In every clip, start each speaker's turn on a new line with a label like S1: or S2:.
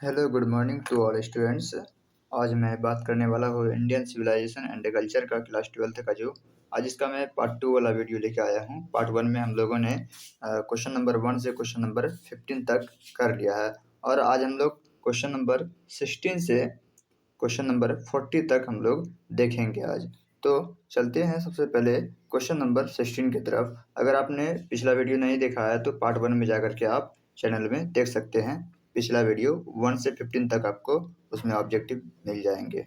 S1: Hello good morning to all students. आज मैं बात करने वाला हूँ इंडियन सिविलाइजेशन एंड कल्चर का क्लास 12th का जो आज इसका मैं पार्ट 2 वाला वीडियो लेके आया हूँ। पार्ट 1 में हम लोगों ने क्वेश्चन नंबर 1 से क्वेश्चन नंबर 15 तक कर लिया है और आज हम लोग क्वेश्चन नंबर 16 से क्वेश्चन नंबर 40 तक हम लोग देखेंगे आज। तो चलते हैं सबसे पहले क्वेश्चन नंबर 16 की तरफ। अगर आपने पिछला वीडियो नहीं देखा है तो पार्ट 1 में जाकर के आप चैनल में देख सकते हैं। पिछला वीडियो 1 से 15 तक आपको उसमें ऑब्जेक्टिव मिल जाएंगे।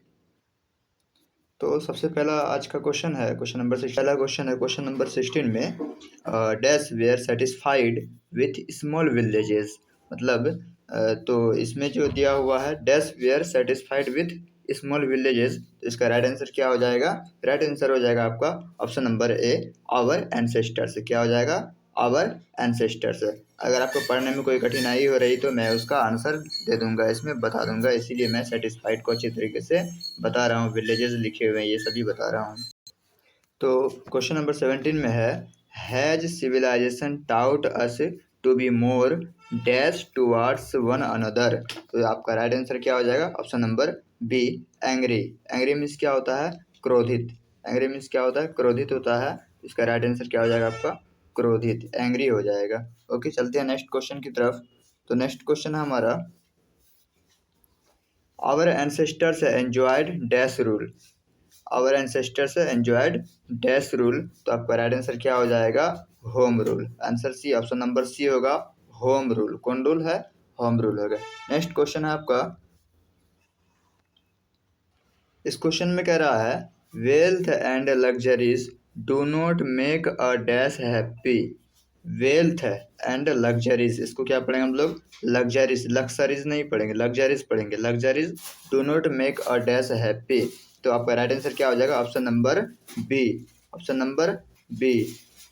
S1: तो सबसे पहला आज का क्वेश्चन है क्वेश्चन नंबर 16 में dash were satisfied with small villages. मतलब तो इसमें जो दिया हुआ है dash were satisfied with small villages, तो इसका राइट आंसर क्या हो जाएगा? राइट आंसर हो जाएगा आपका option number A, our ancestors. क्या हो जाएगा? Our ancestors. अगर आपको पढ़ने में कोई कठिनाई हो रही तो मैं उसका आंसर दे दूंगा, इसमें बता दूंगा, इसीलिए मैं सेटिस्फाइड को अच्छी तरीके से बता रहा हूँ। विलेजेस लिखे हुए हैं ये सभी बता रहा हूँ। तो क्वेश्चन नंबर 17 में है has civilisation taught us to be more dash towards one another. तो आपका राइट आंसर क्या हो जाएगा? Option number B, angry. Angry means क्या होता है? क्रोधित। एंग्री मीन्स क्या होता है? क्रोधित होता है। इसका राइट आंसर क्या हो जाएगा आपका? क्रोधित, एंग्री हो जाएगा। ओके, चलते हैं नेक्स्ट क्वेश्चन की तरफ। तो नेक्स्ट क्वेश्चन है हमारा our ancestors enjoyed dash rule. Our ancestors enjoyed dash rule, तो आपका राइट आंसर क्या हो जाएगा? Home rule. Answer C, option number C होगा, होम रूल। कौन रूल है? होम रूल होगा। नेक्स्ट क्वेश्चन है आपका, इस क्वेश्चन में कह रहा है wealth and luxuries do not make a dash happy. Wealth and luxuries, इसको क्या पढ़ेंगे हम लोग? लग्जरीज, लक्सरीज नहीं पढ़ेंगे, लग्जरीज पढ़ेंगे। Luxuries do not make a dash happy, तो आपका राइट आंसर क्या हो जाएगा? Option number B. Option number B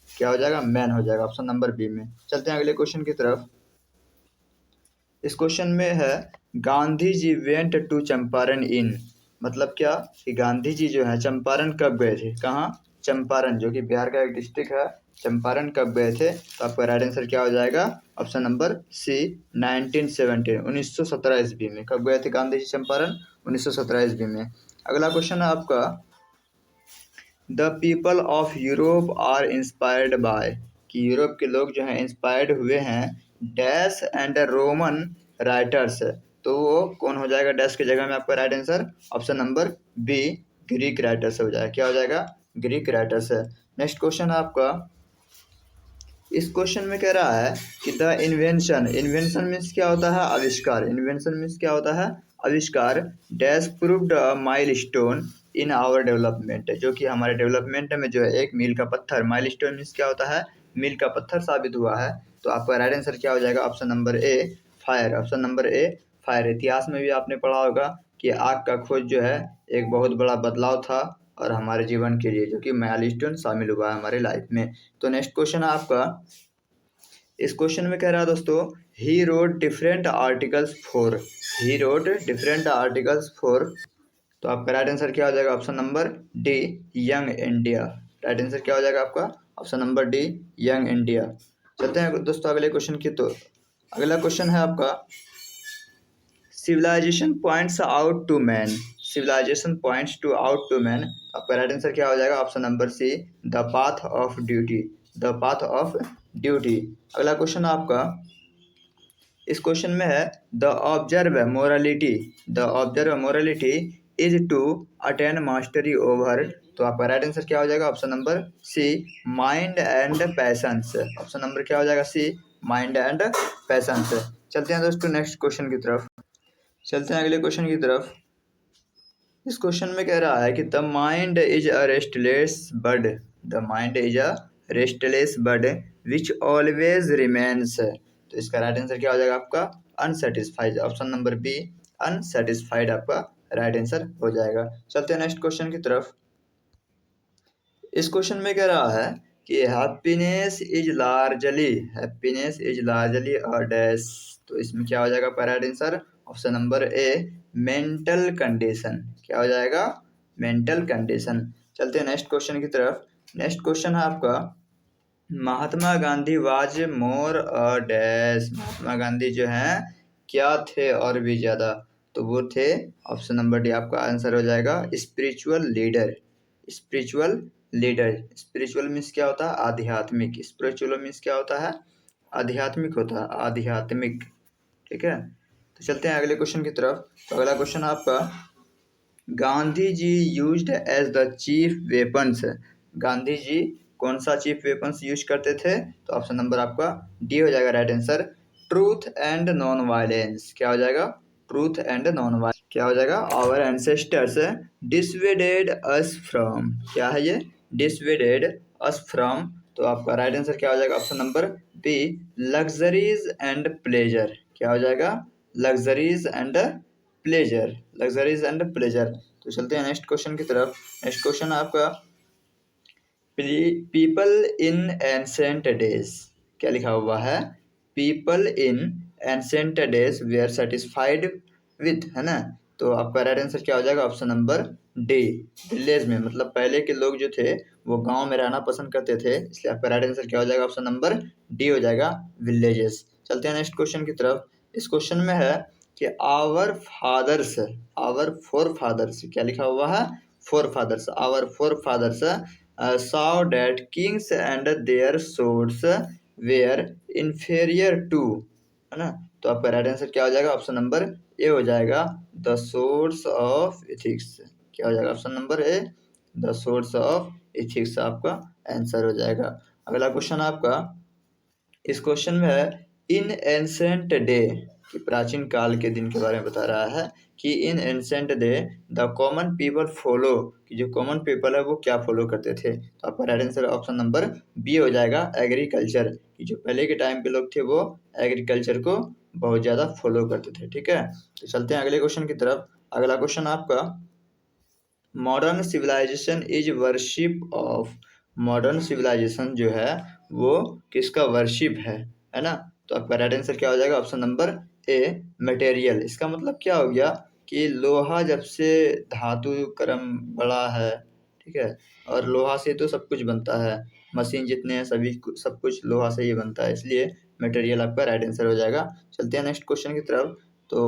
S1: क्या हो जाएगा? मैन हो जाएगा, ऑप्शन नंबर बी में। चलते हैं अगले क्वेश्चन की तरफ। इस क्वेश्चन में है गांधी जी वेंट टू चंपारण इन। मतलब क्या कि गांधी जी जो है चंपारण कब गए थे? कहाँ? चंपारण, जो कि बिहार का एक डिस्ट्रिक्ट है। चंपारण कब गए थे? तो आपका राइट आंसर क्या हो जाएगा? ऑप्शन नंबर सी, 1917, 1917 ईस्वी में। कब गए थे गांधी जी चंपारण? 1917 ईस्वी में। अगला क्वेश्चन है आपका the people of Europe are inspired by. कि यूरोप के लोग जो हैं इंस्पायर्ड हुए हैं डैश एंड रोमन राइटर्स, तो वो कौन हो जाएगा? डैश की जगह में आपका right answer option number B, Greek writers हो जाएगा। क्या हो जाएगा? ग्रीक राइटर्स है। नेक्स्ट क्वेश्चन है आपका, इस क्वेश्चन में कह रहा है कि द इन्वेंशन, इन्वेंशन मीन्स क्या होता है? आविष्कार। इन्वेंशन मीन्स क्या होता है? आविष्कार dash proved a milestone in our development, जो कि हमारे डेवलपमेंट में जो है एक मील का पत्थर। माइलस्टोन मीन्स क्या होता है? मील का पत्थर साबित हुआ है। तो आपका राइट आंसर क्या हो जाएगा? ऑप्शन नंबर ए, फायर। ऑप्शन नंबर ए, फायर। इतिहास में भी आपने पढ़ा होगा कि आग का खोज जो है एक बहुत बड़ा बदलाव था और हमारे जीवन के लिए, जो कि माइलस्टोन शामिल हुआ है हमारे लाइफ में। तो नेक्स्ट क्वेश्चन है आपका, इस क्वेश्चन में कह रहा है दोस्तों he wrote different articles for. He wrote different articles for, तो आपका राइट आंसर क्या हो जाएगा? Option number D, young India. Right answer क्या हो जाएगा आपका? Option number D, young India. चलते हैं दोस्तों अगले क्वेश्चन की। तो अगला क्वेश्चन है आपका civilisation points out to man. Civilisation points to out to man, आपका राइट आंसर क्या हो जाएगा? Option number C, the path of duty. The path of duty. अगला क्वेश्चन आपका, इस क्वेश्चन में है the observe morality. The observe morality is to attain mastery over, तो आपका राइट आंसर क्या हो जाएगा? Option number C, mind and passions. Option number क्या हो जाएगा? C, mind and patience. चलते हैं दोस्तों नेक्स्ट क्वेश्चन की तरफ। चलते हैं अगले क्वेश्चन की तरफ। इस क्वेश्चन में कह रहा है कि the mind is a restless bird. The mind is a restless bird which always remains, तो इसका राइट आंसर क्या हो जाएगा आपका? Unsatisfied. Option number B, unsatisfied आपका राइट आंसर हो जाएगा। चलते हैं नेक्स्ट क्वेश्चन की तरफ। इस क्वेश्चन में कह रहा है कि happiness is largely a dash, तो इसमें क्या हो जाएगा आपका राइट आंसर? ऑप्शन नंबर ए, मेंटल कंडीशन। क्या हो जाएगा? Mental condition. चलते हैं नेक्स्ट क्वेश्चन की तरफ। नेक्स्ट क्वेश्चन है आपका Mahatma Gandhi was more a dash. Mahatma Gandhi जो हैं क्या थे और भी ज़्यादा, तो वो थे ऑप्शन नंबर डी आपका आंसर हो जाएगा spiritual leader. Spiritual leader, spiritual means क्या होता है, आध्यात्मिक। स्पिरिचुअल मीन्स क्या होता है, आध्यात्मिक होता है, आध्यात्मिक। ठीक है, तो चलते हैं अगले क्वेश्चन की तरफ। तो अगला क्वेश्चन आपका, Gandhi ji used as the chief weapons. Gandhi ji कौन सा चीफ वेपन्स यूज करते थे, तो ऑप्शन नंबर आपका डी हो जाएगा right answer, truth and non violence. क्या हो जाएगा, ट्रूथ एंड नॉन वायलेंस। क्या हो जाएगा, our ancestors dissuaded us from. क्या है ये, डिसवेडेड अस फ्रॉम। तो आपका राइट आंसर क्या हो जाएगा, option number B, luxuries and pleasure. क्या हो जाएगा, luxuries and pleasure, luxuries and pleasure. तो चलते हैं नेक्स्ट क्वेश्चन की तरफ। नेक्स्ट क्वेश्चन आपका, पीपल इन एंसेंट डेज। क्या लिखा हुआ है, people in ancient days were satisfied with, है ना। तो आपका राइट आंसर क्या हो जाएगा, ऑप्शन नंबर डी, विलेज में। मतलब पहले के लोग जो थे वो गांव में रहना पसंद करते थे, इसलिए आपका राइट आंसर क्या हो जाएगा, ऑप्शन नंबर डी हो जाएगा, विलेजेस। चलते हैं नेक्स्ट क्वेश्चन की तरफ। इस क्वेश्चन में है कि our fathers, our forefathers, क्या लिखा हुआ है, forefathers, our forefathers saw that kings and their swords were inferior to, है ना। तो आपका राइट आंसर क्या हो जाएगा, ऑप्शन नंबर ए हो जाएगा, द सोर्स ऑफ एथिक्स। क्या हो जाएगा, option number A, the source of ethics आपका आंसर हो जाएगा। अगला क्वेश्चन आपका, इस क्वेश्चन में है इन एंसेंट डे, कि प्राचीन काल के दिन के बारे में बता रहा है कि in ancient day the common people follow, कि जो कॉमन पीपल है वो क्या फॉलो करते थे। तो आपका right answer option number B हो जाएगा, एग्रीकल्चर। कि जो पहले के टाइम पे लोग थे वो एग्रीकल्चर को बहुत ज़्यादा फॉलो करते थे। ठीक है, तो चलते हैं अगले क्वेश्चन की तरफ। अगला क्वेश्चन आपका, modern civilisation is worship of. Modern civilisation जो है वो किसका वर्शिप है ना। तो आपका राइट आंसर क्या हो जाएगा, ऑप्शन नंबर ए, मटेरियल। इसका मतलब क्या हो गया कि लोहा जब से धातु क्रम बढ़ा है, ठीक है, और लोहा से तो सब कुछ बनता है, मशीन जितने हैं सभी सब कुछ लोहा से ही बनता है, इसलिए मटेरियल आपका राइट आंसर हो जाएगा। चलते हैं नेक्स्ट क्वेश्चन की तरफ। तो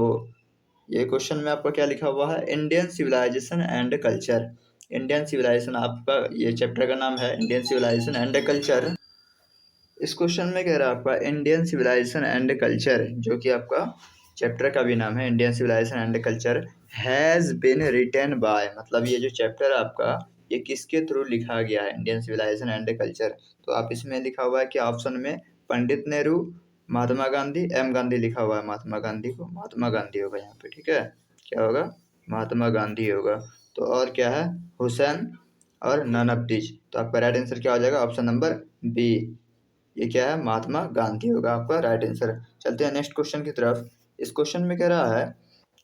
S1: ये क्वेश्चन में आपका क्या लिखा हुआ है, Indian civilisation and culture. Indian civilisation, आपका ये चैप्टर का नाम है इंडियन सिविलाइजेशन एंड कल्चर। इस क्वेश्चन में कह रहा है आपका इंडियन सिविलाइजेशन एंड कल्चर, जो कि आपका चैप्टर का भी नाम है Indian civilisation and culture, has been written by. मतलब ये जो चैप्टर है आपका, ये किसके थ्रू लिखा गया है, इंडियन सिविलाइजेशन एंड कल्चर। तो आप इसमें लिखा हुआ है कि ऑप्शन में पंडित नेहरू, महात्मा गांधी, एम गांधी लिखा हुआ है, महात्मा गांधी को महात्मा गांधी होगा यहाँ पे। ठीक है, क्या होगा, महात्मा गांधी होगा। तो और क्या है, हुसैन और नन ऑफ दीज। तो आपका राइट आंसर क्या हो जाएगा, ऑप्शन नंबर बी, ये क्या है, महात्मा गांधी होगा आपका राइट आंसर। चलते हैं नेक्स्ट क्वेश्चन की तरफ। इस क्वेश्चन में कह रहा है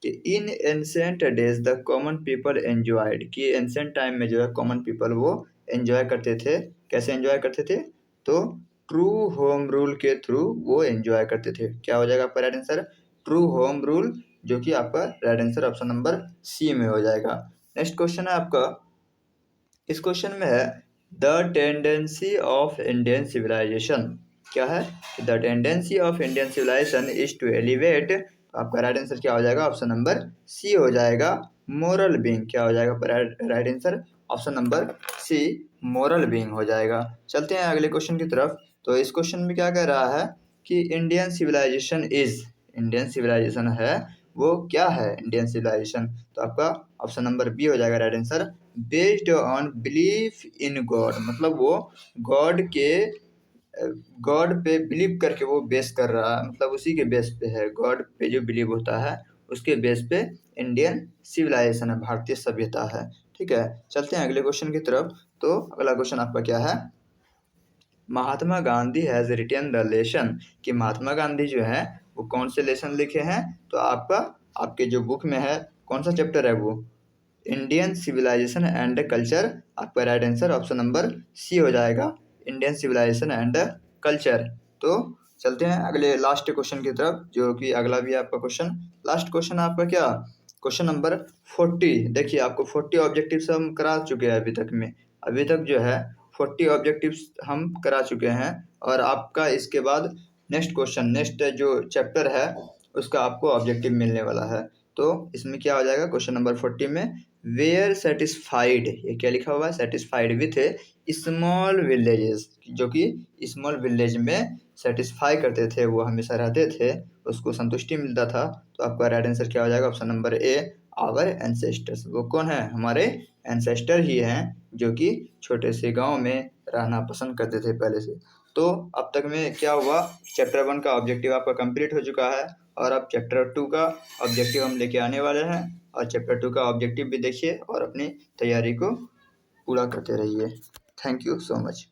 S1: कि इन ancient days the common people enjoyed, कि एंसेंट टाइम में जो है कॉमन पीपल वो एंजॉय करते थे। कैसे एंजॉय करते थे, तो ट्रू होम रूल के थ्रू वो एंजॉय करते थे। क्या हो जाएगा आपका right answer, true home rule, जो कि आपका right answer option number C में हो जाएगा। नेक्स्ट क्वेश्चन है आपका, इस क्वेश्चन में है the tendency of Indian civilisation. क्या है, the tendency of Indian civilisation is to elevate. तो आपका राइट आंसर क्या हो जाएगा, ऑप्शन नंबर सी हो जाएगा, मोरल बीइंग। क्या हो जाएगा right answer, option number C, moral being हो जाएगा। चलते हैं अगले क्वेश्चन की तरफ। तो इस क्वेश्चन में क्या कह रहा है कि Indian civilisation is, Indian civilisation है वो क्या है, इंडियन सिविलाइजेशन। तो आपका ऑप्शन नंबर बी हो जाएगा right answer, based on belief in God. मतलब वो गॉड के, गॉड पे बिलीव करके वो बेस कर रहा है, मतलब उसी के बेस पे है, गॉड पे जो बिलीव होता है उसके बेस पे इंडियन सिविलाइजेशन है, भारतीय सभ्यता है। ठीक है, चलते हैं अगले क्वेश्चन की तरफ। तो अगला क्वेश्चन आपका क्या है, Mahatma Gandhi has written the lesson, कि महात्मा गांधी जो है वो कौन से लेसन लिखे हैं। तो आपका, आपके जो बुक में है, कौन सा चैप्टर है वो, इंडियन सिविलाइजेशन एंड कल्चर। आपका right answer option number C हो जाएगा, इंडियन सिविलाइजेशन एंड कल्चर। तो चलते हैं अगले लास्ट क्वेश्चन की तरफ, जो कि अगला भी आपका क्वेश्चन, लास्ट क्वेश्चन आपका क्या, क्वेश्चन नंबर 40। देखिए आपको 40 ऑब्जेक्टिव्स हम करा चुके हैं अभी तक में, अभी तक जो है 40 ऑब्जेक्टिव्स हम करा चुके हैं, और आपका इसके बाद नेक्स्ट क्वेश्चन, नेक्स्ट जो चैप्टर है उसका आपको ऑब्जेक्टिव मिलने वाला है। तो इसमें क्या हो जाएगा क्वेश्चन नंबर 40 में, वेयर सेटिस्फाइड, ये क्या लिखा हुआ है, सेटिस्फाइड विथ स्मॉल विलेजेस, जो कि स्मॉल विलेज में सेटिस्फाई करते थे, वो हमेशा रहते थे, उसको संतुष्टि मिलता था। तो आपका राइट आंसर क्या हो जाएगा, option number A, our ancestors. वो कौन है, हमारे एंसेस्टर ही हैं, जो कि छोटे से गांव में रहना पसंद करते थे पहले से। तो अब तक में क्या हुआ, चैप्टर 1 का ऑब्जेक्टिव आपका कंप्लीट हो चुका है, और अब चैप्टर 2 का ऑब्जेक्टिव हम लेके आने वाले हैं। और चैप्टर 2 का ऑब्जेक्टिव भी देखिए और अपनी तैयारी को पूरा करते रहिए। Thank you so much.